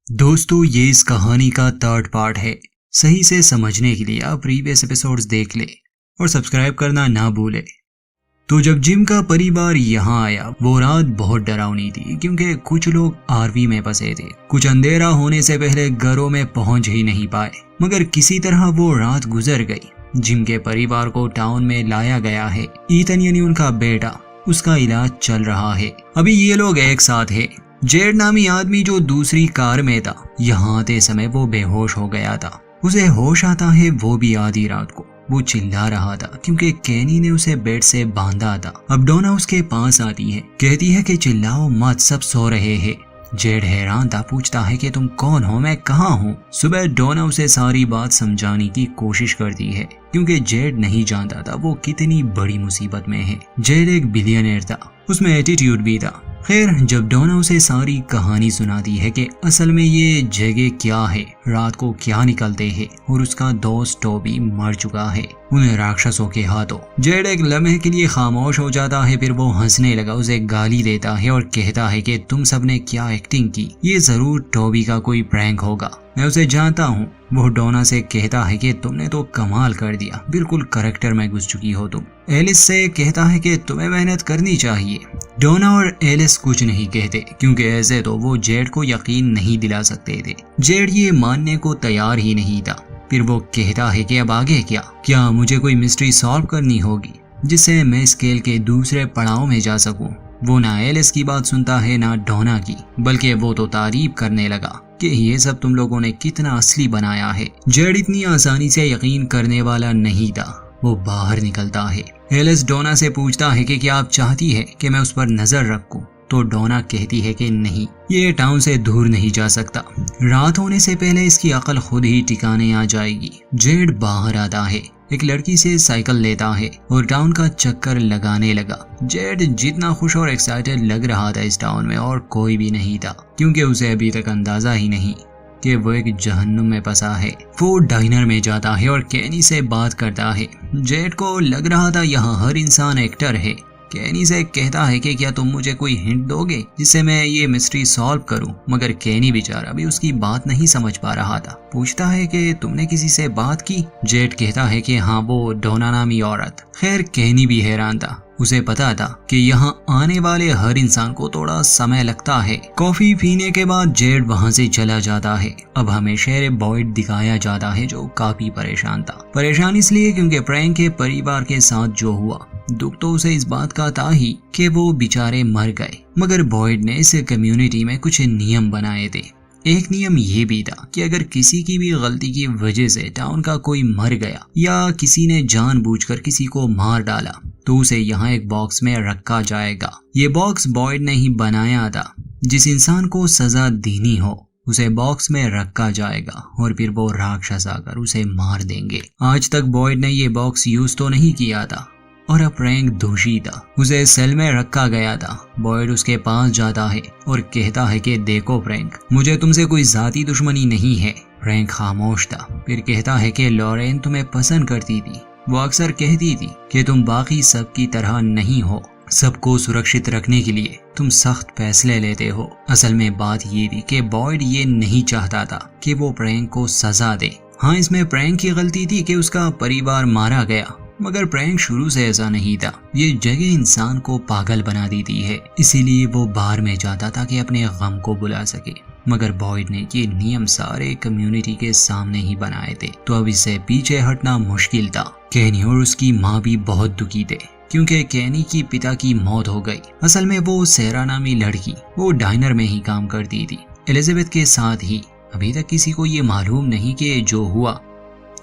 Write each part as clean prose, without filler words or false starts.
दोस्तों, ये इस कहानी का थर्ड पार्ट है। सही से समझने के लिए आप प्रीवियस एपिसोड्स देख ले और सब्सक्राइब करना ना भूले। तो जब जिम का परिवार यहाँ आया, वो रात बहुत डरावनी थी क्योंकि कुछ लोग आरवी में फंसे थे। कुछ अंधेरा होने से पहले घरों में पहुंच ही नहीं पाए, मगर किसी तरह वो रात गुजर गई। जिम के परिवार को टाउन में लाया गया है। ईथन यानी उनका बेटा, उसका इलाज चल रहा है। अभी ये लोग एक साथ है। जेड नामी आदमी जो दूसरी कार में था, यहाँ आते समय वो बेहोश हो गया था। उसे होश आता है वो भी आधी रात को। वो चिल्ला रहा था क्योंकि केनी ने उसे बेड से बांधा था। अब डोना उसके पास आती है, कहती है कि चिल्लाओ मत, सब सो रहे हैं। जेड हैरान था, पूछता है कि तुम कौन हो, मैं कहाँ हूँ। सुबह डोना उसे सारी बात समझाने की कोशिश करती है क्योंकि जेड नहीं जानता था वो कितनी बड़ी मुसीबत में है। जेड एक बिलियनर था, उसमें एटीट्यूड भी था। खैर, जब डोना उसे सारी कहानी सुनाती है कि असल में ये जगह क्या है, रात को क्या निकलते हैं और उसका दोस्त टॉबी मर चुका है उन राक्षसों के हाथों। जेड एक लम्हे के लिए खामोश हो जाता है, फिर वो हंसने लगा, उसे गाली देता है और कहता है कि तुम सबने क्या एक्टिंग की, ये जरूर टॉबी का कोई प्रैंक होगा, मैं उसे जानता हूँ। वो डोना से कहता है कि तुमने तो कमाल कर दिया, बिल्कुल कैरेक्टर में घुस चुकी हो तुम। एलिस से कहता है कि तुम्हें मेहनत करनी चाहिए। डोना और एलिस कुछ नहीं कहते क्योंकि ऐसे तो वो जेड को यकीन नहीं दिला सकते थे। जेड ये मानने को तैयार ही नहीं था। फिर वो कहता है कि अब आगे क्या मुझे कोई मिस्ट्री सॉल्व करनी होगी जिससे मैं स्केल के दूसरे पड़ाव में जा सकूं। वो ना एलिस की बात सुनता है ना डोना की, बल्कि वो तो तारीफ करने लगा कि ये सब तुम लोगों ने कितना असली बनाया है। जेड इतनी आसानी से यकीन करने वाला नहीं था। वो बाहर निकलता है। एलिस डोना से पूछता है कि क्या आप चाहती है कि मैं उस पर नजर रखूं, तो डोना कहती है कि नहीं, ये टाउन से दूर नहीं जा सकता। रात होने से पहले इसकी अकल खुद ही ठिकाने आ जाएगी। जेड बाहर आता है, एक लड़की से साइकिल लेता है और टाउन का चक्कर लगाने लगा। जेड जितना खुश और एक्साइटेड लग रहा था इस टाउन में और कोई भी नहीं था, क्योंकि उसे अभी तक अंदाजा ही नहीं कि वो एक जहन्नुम में फंसा है। वो डाइनर में जाता है और केनी से बात करता है। जेड को लग रहा था यहाँ हर इंसान एक्टर है। केनी से कहता है कि क्या तुम मुझे कोई हिंट दोगे जिससे मैं ये मिस्ट्री सॉल्व करूं, मगर केनी बेचारा भी उसकी बात नहीं समझ पा रहा था। पूछता है कि तुमने किसी से बात की। जेड कहता है कि हाँ, वो डोना नामी औरत। खैर, केनी भी हैरान था। उसे पता था कि यहाँ आने वाले हर इंसान को थोड़ा समय लगता है। कॉफी पीने के बाद जेड वहाँ से चला जाता है। अब हमें शेर बॉयड दिखाया जाता है जो काफी परेशान था। परेशान इसलिए क्योंकि प्रैंक के परिवार के साथ जो हुआ, दुख तो उसे इस बात का था ही कि वो बेचारे मर गए, मगर बॉयड ने इस कम्युनिटी में कुछ नियम बनाए थे। एक नियम ये भी था कि अगर किसी की भी गलती की वजह से टाउन का कोई मर गया या किसी ने जानबूझकर किसी को मार डाला, तो उसे यहाँ एक बॉक्स में रखा जाएगा। ये बॉक्स बॉयड ने ही बनाया था। जिस इंसान को सजा देनी हो उसे बॉक्स में रखा जाएगा और फिर वो राक्षस आकर उसे मार देंगे। आज तक बॉयड ने ये बॉक्स यूज तो नहीं किया था और अब प्रैंक दोषी था, उसे सेल में रखा गया था। बॉयड उसके पास जाता है और कहता है कि देखो प्रैंक, मुझे तुमसे कोई जाती दुश्मनी नहीं है। प्रैंक खामोश था, फिर कहता है कि लॉरेन तुम्हें पसंद करती थी। वो अक्सर कहती थी कि तुम बाकी सब की तरह नहीं हो, सबको सुरक्षित रखने के लिए तुम सख्त फैसले लेते हो। असल में बात ये थी कि बॉयड ये नहीं चाहता था कि वो प्रैंक को सजा दे। हाँ, इसमें प्रैंक की गलती थी कि उसका परिवार मारा गया, मगर प्रैंक शुरू से ऐसा नहीं था। ये जगह इंसान को पागल बना देती है, इसीलिए वो बाहर में जाता था कि अपने गम को बुला सके। मगर बॉयड ने ये नियम सारे कम्युनिटी के सामने ही बनाए थे, तो अब इससे पीछे हटना मुश्किल था। केनी और उसकी माँ भी बहुत दुखी थे क्योंकि केनी की पिता की मौत हो गई। असल में वो सेरा नामी लड़की, वो डाइनर में ही काम करती थी एलिजाबेथ के साथ ही। अभी तक किसी को ये मालूम नहीं कि जो हुआ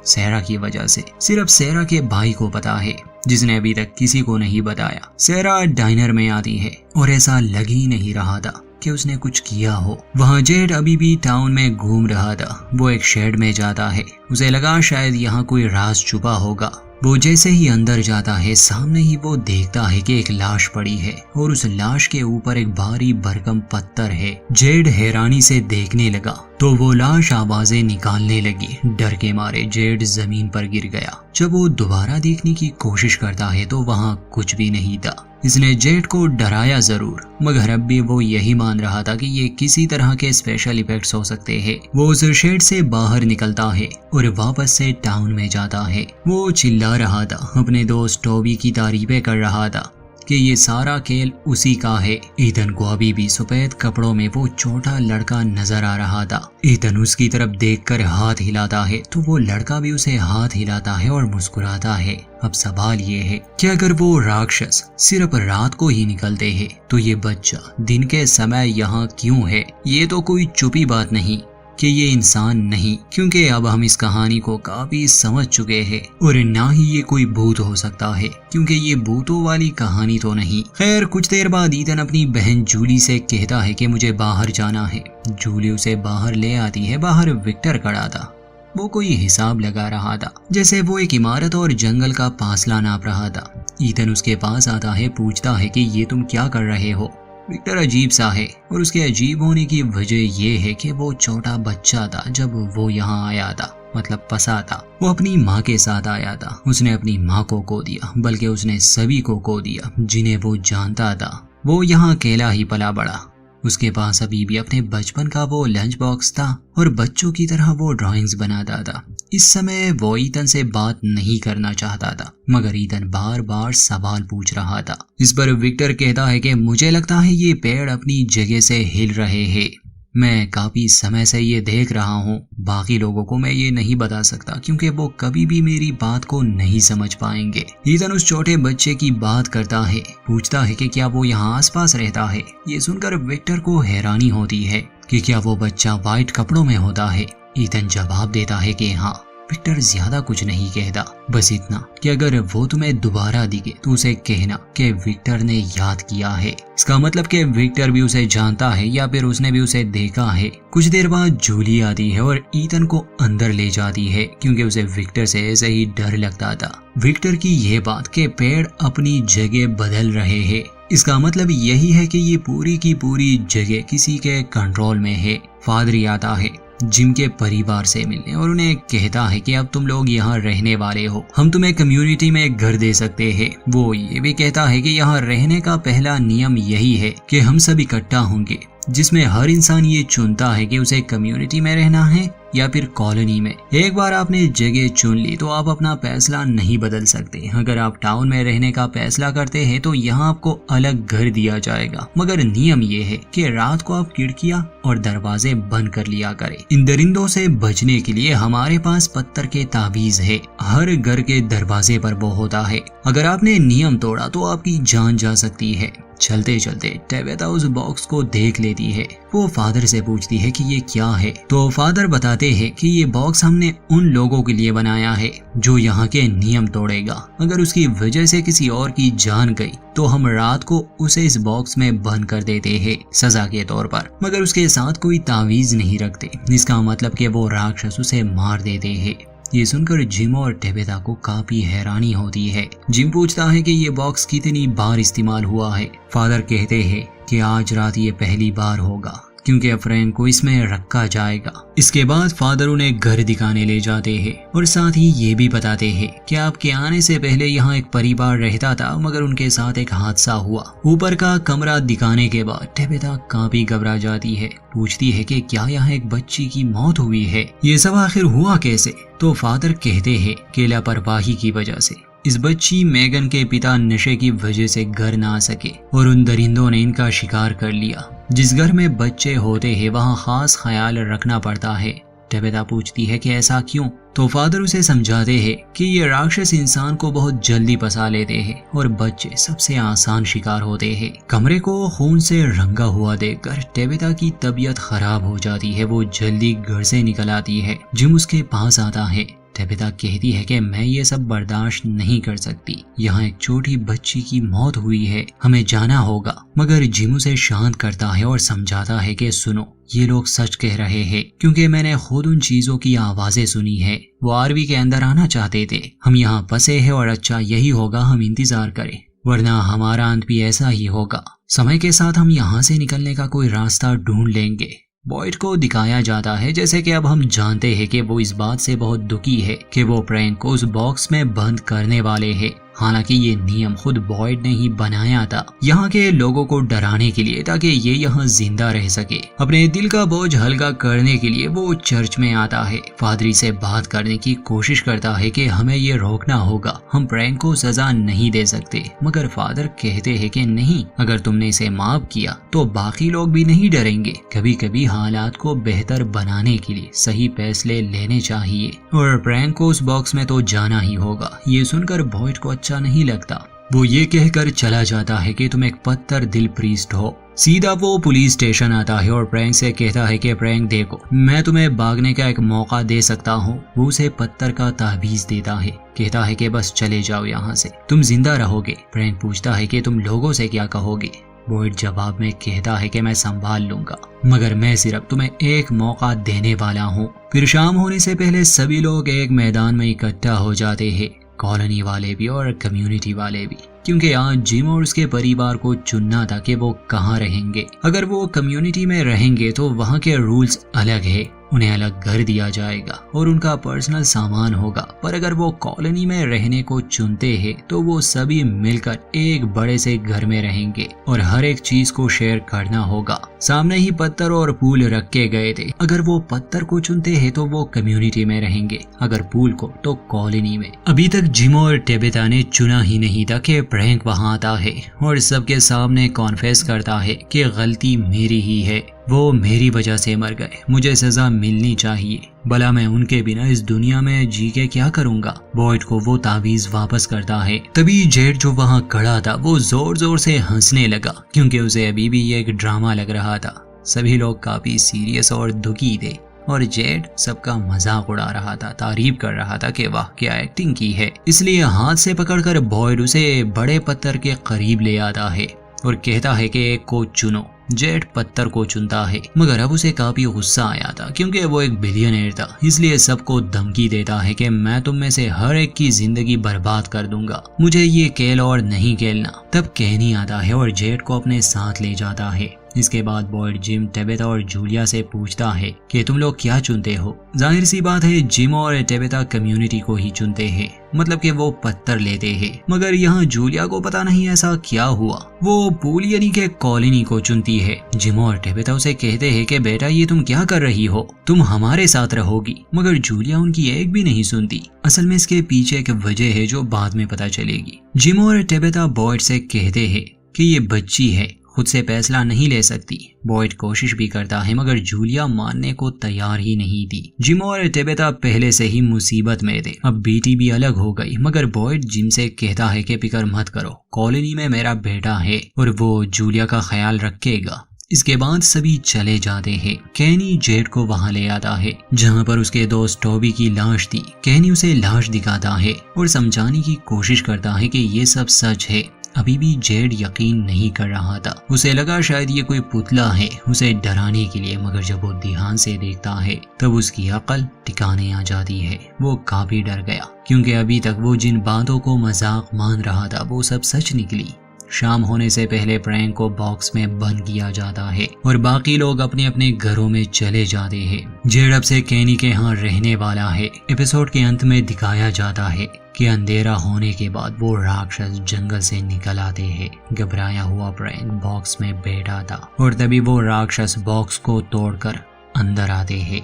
सेरा की वजह से सिर्फ सेरा के भाई को पता है, जिसने अभी तक किसी को नहीं बताया। सेरा डाइनर में आती है और ऐसा लग ही नहीं रहा था कि उसने कुछ किया हो। वहाँ जेड अभी भी टाउन में घूम रहा था। वो एक शेड में जाता है, उसे लगा शायद यहाँ कोई राज छुपा होगा। वो जैसे ही अंदर जाता है, सामने ही वो देखता है कि एक लाश पड़ी है और उस लाश के ऊपर एक भारी भरकम पत्थर है। जेड हैरानी से देखने लगा तो वो लाश आवाजें निकालने लगी। डर के मारे जेड जमीन पर गिर गया। जब वो दोबारा देखने की कोशिश करता है तो वहाँ कुछ भी नहीं था। इसने जेट को डराया जरूर, मगर अब भी वो यही मान रहा था कि ये किसी तरह के स्पेशल इफेक्ट्स हो सकते हैं। वो उस शेड से बाहर निकलता है और वापस से टाउन में जाता है। वो चिल्ला रहा था, अपने दोस्त टॉबी की तारीफें कर रहा था कि ये सारा खेल उसी का है। ईथन को अभी भी सफेद कपड़ों में वो छोटा लड़का नजर आ रहा था। ईथन उसकी तरफ देखकर हाथ हिलाता है तो वो लड़का भी उसे हाथ हिलाता है और मुस्कुराता है। अब सवाल ये है कि अगर वो राक्षस सिर्फ रात को ही निकलते हैं तो ये बच्चा दिन के समय यहाँ क्यों है? ये तो कोई चुपी बात नहीं कि ये इंसान नहीं, क्योंकि अब हम इस कहानी को काफी समझ चुके हैं। और ना ही ये कोई भूत हो सकता है, क्योंकि ये भूतों वाली कहानी तो नहीं। खैर, कुछ देर बाद ईथन अपनी बहन जूली से कहता है कि मुझे बाहर जाना है। जूली उसे बाहर ले आती है। बाहर विक्टर खड़ा था। वो कोई हिसाब लगा रहा था, जैसे वो एक इमारत और जंगल का फासला नाप रहा था। ईथन उसके पास आता है, पूछता है कि ये तुम क्या कर रहे हो? विक्टर अजीब सा है और उसके अजीब होने की वजह ये है कि वो छोटा बच्चा था जब वो यहाँ आया था, मतलब फंसा था। वो अपनी माँ के साथ आया था। उसने अपनी माँ को खो दिया, बल्कि उसने सभी को खो दिया जिन्हें वो जानता था। वो यहाँ अकेला ही पला बड़ा। उसके पास अभी भी अपने बचपन का वो लंच बॉक्स था और बच्चों की तरह वो ड्राइंग्स बनाता था। इस समय वो ईथन से बात नहीं करना चाहता था, मगर ईथन बार बार सवाल पूछ रहा था। इस पर विक्टर कहता है कि मुझे लगता है ये पेड़ अपनी जगह से हिल रहे हैं। मैं काफी समय से ये देख रहा हूँ। बाकी लोगों को मैं ये नहीं बता सकता, क्योंकि वो कभी भी मेरी बात को नहीं समझ पाएंगे। ईथन उस छोटे बच्चे की बात करता है, पूछता है कि क्या वो यहाँ आसपास रहता है। ये सुनकर विक्टर को हैरानी होती है कि क्या वो बच्चा व्हाइट कपड़ों में होता है। ईथन जवाब देता है कि हाँ। विक्टर ज्यादा कुछ नहीं कहता, बस इतना कि अगर वो तुम्हें दोबारा दिखे तो उसे कहना कि विक्टर ने याद किया है। इसका मतलब कि विक्टर भी उसे जानता है या फिर उसने भी उसे देखा है। कुछ देर बाद जूली आती है और ईथन को अंदर ले जाती है, क्योंकि उसे विक्टर से ऐसे ही डर लगता था। विक्टर की यह बात कि पेड़ अपनी जगह बदल रहे हैं, इसका मतलब यही है कि ये पूरी की पूरी जगह किसी के कंट्रोल में है। फादर आता है जिम के परिवार से मिलने और उन्हें कहता है कि अब तुम लोग यहाँ रहने वाले हो, हम तुम्हें कम्युनिटी में एक घर दे सकते हैं। वो ये भी कहता है कि यहाँ रहने का पहला नियम यही है कि हम सब इकट्ठा होंगे, जिसमें हर इंसान ये चुनता है कि उसे कम्युनिटी में रहना है या फिर कॉलोनी में। एक बार आपने जगह चुन ली तो आप अपना फैसला नहीं बदल सकते। अगर आप टाउन में रहने का फैसला करते हैं तो यहाँ आपको अलग घर दिया जाएगा, मगर नियम ये है कि रात को आप खिड़कियाँ और दरवाजे बंद कर लिया करें। इन दरिंदों से बचने के लिए हमारे पास पत्थर के ताबीज है। हर घर के दरवाजे पर वो होता है। अगर आपने नियम तोड़ा तो आपकी जान जा सकती है। चलते चलते टेबेथा उस बॉक्स को देख लेती है। वो फादर से पूछती है कि ये क्या है, तो फादर बताते हैं कि ये बॉक्स हमने उन लोगों के लिए बनाया है जो यहाँ के नियम तोड़ेगा। अगर उसकी वजह से किसी और की जान गई तो हम रात को उसे इस बॉक्स में बंद कर देते हैं सजा के तौर पर, मगर उसके साथ कोई तावीज नहीं रखते। इसका मतलब कि वो राक्षस उसे मार देते हैं। ये सुनकर जिम और टेबेथा को काफी हैरानी होती है। जिम पूछता है कि ये बॉक्स कितनी बार इस्तेमाल हुआ है। फादर कहते हैं कि आज रात ये पहली बार होगा, क्योंकि फ्रैंक को इसमें रखा जाएगा। इसके बाद फादर उन्हें घर दिखाने ले जाते हैं और साथ ही ये भी बताते हैं कि आपके आने से पहले यहाँ एक परिवार रहता था, मगर उनके साथ एक हादसा हुआ। ऊपर का कमरा दिखाने के बाद टेबेथा काफी घबरा जाती है, पूछती है कि क्या यहाँ एक बच्ची की मौत हुई है, ये सब आखिर हुआ कैसे? तो फादर कहते हैं कि लापरवाही की वजह से इस बच्ची मेगन के पिता नशे की वजह से घर ना आ सके और उन दरिंदों ने इनका शिकार कर लिया। जिस घर में बच्चे होते हैं वहाँ खास ख्याल रखना पड़ता है। टेबेथा पूछती है कि ऐसा क्यों? तो फादर उसे समझाते हैं कि ये राक्षस इंसान को बहुत जल्दी फंसा लेते हैं और बच्चे सबसे आसान शिकार होते हैं। कमरे को खून से रंगा हुआ देखकर टेबेथा की तबीयत खराब हो जाती है। वो जल्दी घर से निकल आती है। जिम उसके पास आता है। टेबेथा कहती है कि मैं ये सब बर्दाश्त नहीं कर सकती। यहाँ एक छोटी बच्ची की मौत हुई है, हमें जाना होगा। मगर जिम उसे शांत करता है और समझाता है कि सुनो, ये लोग सच कह रहे हैं, क्योंकि मैंने खुद उन चीजों की आवाजें सुनी है। वो आरवी के अंदर आना चाहते थे। हम यहाँ फंसे हैं और अच्छा यही होगा हम इंतजार करें, वरना हमारा अंत भी ऐसा ही होगा। समय के साथ हम यहाँ से निकलने का कोई रास्ता ढूंढ लेंगे। बॉयड को दिखाया जाता है जैसे कि अब हम जानते हैं कि वो इस बात से बहुत दुखी है कि वो फ्रैंक को उस बॉक्स में बंद करने वाले हैं। हालांकि ये नियम खुद बॉयड ने ही बनाया था यहाँ के लोगों को डराने के लिए, ताकि ये यहाँ जिंदा रह सके। अपने दिल का बोझ हल्का करने के लिए वो चर्च में आता है, पादरी से बात करने की कोशिश करता है कि हमें ये रोकना होगा, हम प्रैंक को सजा नहीं दे सकते। मगर फादर कहते हैं कि नहीं, अगर तुमने इसे माफ किया तो बाकी लोग भी नहीं डरेंगे। कभी कभी हालात को बेहतर बनाने के लिए सही फैसले लेने चाहिए और प्रैंक को उस बॉक्स में तो जाना ही होगा। ये सुनकर बॉयड को अच्छा नहीं लगता। वो ये कहकर चला जाता है कि तुम एक पत्थर दिल प्रीस्ट हो। सीधा वो पुलिस स्टेशन आता है और प्रैंक से कहता है कि प्रैंक देखो, मैं तुम्हें भागने का एक मौका दे सकता हूँ। वो उसे पत्थर का ताबीज देता है, कहता है कि बस चले जाओ यहाँ से, तुम जिंदा रहोगे। प्रैंक पूछता है कि तुम लोगों से क्या कहोगे। बॉयड जवाब में कहता है कि मैं संभाल लूंगा, मगर मैं सिर्फ तुम्हें एक मौका देने वाला हूँ। फिर शाम होने से पहले सभी लोग एक मैदान में इकट्ठा हो जाते हैं, कॉलोनी वाले भी और कम्युनिटी वाले भी, क्योंकि आज जिम और उसके परिवार को चुनना था कि वो कहाँ रहेंगे। अगर वो कम्युनिटी में रहेंगे तो वहाँ के रूल्स अलग है, उन्हें अलग घर दिया जाएगा और उनका पर्सनल सामान होगा। पर अगर वो कॉलोनी में रहने को चुनते हैं तो वो सभी मिलकर एक बड़े से घर में रहेंगे और हर एक चीज को शेयर करना होगा। सामने ही पत्थर और पूल रखे गए थे। अगर वो पत्थर को चुनते हैं तो वो कम्युनिटी में रहेंगे, अगर पूल को तो कॉलोनी में। अभी तक जिम और टेबेता ने चुना ही नहीं था कि प्रैंक वहां आता है और सबके सामने कॉन्फेस करता है कि गलती मेरी ही है, वो मेरी वजह से मर गए, मुझे सजा मिलनी चाहिए। भला मैं उनके बिना इस दुनिया में जी के क्या करूंगा। बॉयड को वो ताबीज वापस करता है। तभी जेड जो वहाँ खड़ा था वो जोर जोर से हंसने लगा, क्योंकि उसे अभी भी एक ड्रामा लग रहा था। सभी लोग काफी सीरियस और दुखी थे और जेड सबका मजाक उड़ा रहा था, तारीफ कर रहा था कि वाह क्या एक्टिंग की है। इसलिए हाथ से पकड़कर बॉयड उसे बड़े पत्थर के करीब ले आता है और कहता है कि एक को चुनो। जेड पत्थर को चुनता है, मगर अब उसे काफी गुस्सा आया था, क्योंकि वो एक बिलियनर था। इसलिए सबको धमकी देता है कि मैं तुम में से हर एक की जिंदगी बर्बाद कर दूंगा, मुझे ये खेल और नहीं खेलना। तब केनी आता है और जेड को अपने साथ ले जाता है। इसके बाद बॉयड जिम, टेबेता और जूलिया से पूछता है कि तुम लोग क्या चुनते हो। जाहिर सी बात है जिम और टेबेता कम्युनिटी को ही चुनते हैं, मतलब कि वो पत्थर लेते हैं। मगर यहाँ जूलिया को पता नहीं ऐसा क्या हुआ, वो पूल यानी के कॉलोनी को चुनती है। जिम और टेबेता उसे कहते हैं कि बेटा ये तुम क्या कर रही हो, तुम हमारे साथ रहोगी। मगर जूलिया उनकी एक भी नहीं सुनती। असल में इसके पीछे एक वजह है जो बाद में पता चलेगी। जिम और टेबेता बॉयड से कहते हैं कि ये बच्ची है, खुद से फैसला नहीं ले सकती। बॉयड कोशिश भी करता है मगर जूलिया मानने को तैयार ही नहीं थी। जिम और टेबेता पहले से ही मुसीबत में थे, अब बेटी भी अलग हो गई। मगर बॉयड जिम से कहता है कि फिक्र मत करो, कॉलोनी में मेरा बेटा है और वो जूलिया का ख्याल रखेगा। इसके बाद सभी चले जाते हैं। केनी जेड को वहां ले आता है जहां पर उसके दोस्त टॉबी की लाश थी। केनी उसे लाश दिखाता है और समझाने की कोशिश करता है कि ये सब सच है। अभी भी जेड यकीन नहीं कर रहा था, उसे लगा शायद ये कोई पुतला है उसे डराने के लिए। मगर जब वो ध्यान से देखता है तब उसकी अकल ठिकाने आ जाती है। वो काफी डर गया, क्योंकि अभी तक वो जिन बातों को मजाक मान रहा था वो सब सच निकली। शाम होने से पहले प्रैंक को बॉक्स में बंद किया जाता है और बाकी लोग अपने अपने घरों में चले जाते हैं। जेड अब से केनी के यहाँ रहने वाला है। एपिसोड के अंत में दिखाया जाता है कि अंधेरा होने के बाद वो राक्षस जंगल से निकल आते हैं। घबराया हुआ प्रैंक बॉक्स में बैठा था और तभी वो राक्षस बॉक्स को तोड़कर अंदर आते हैं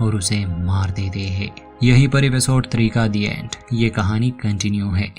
और उसे मार देते हैं। यहीं पर एपिसोड 3 का दी एंड। ये कहानी कंटिन्यू है।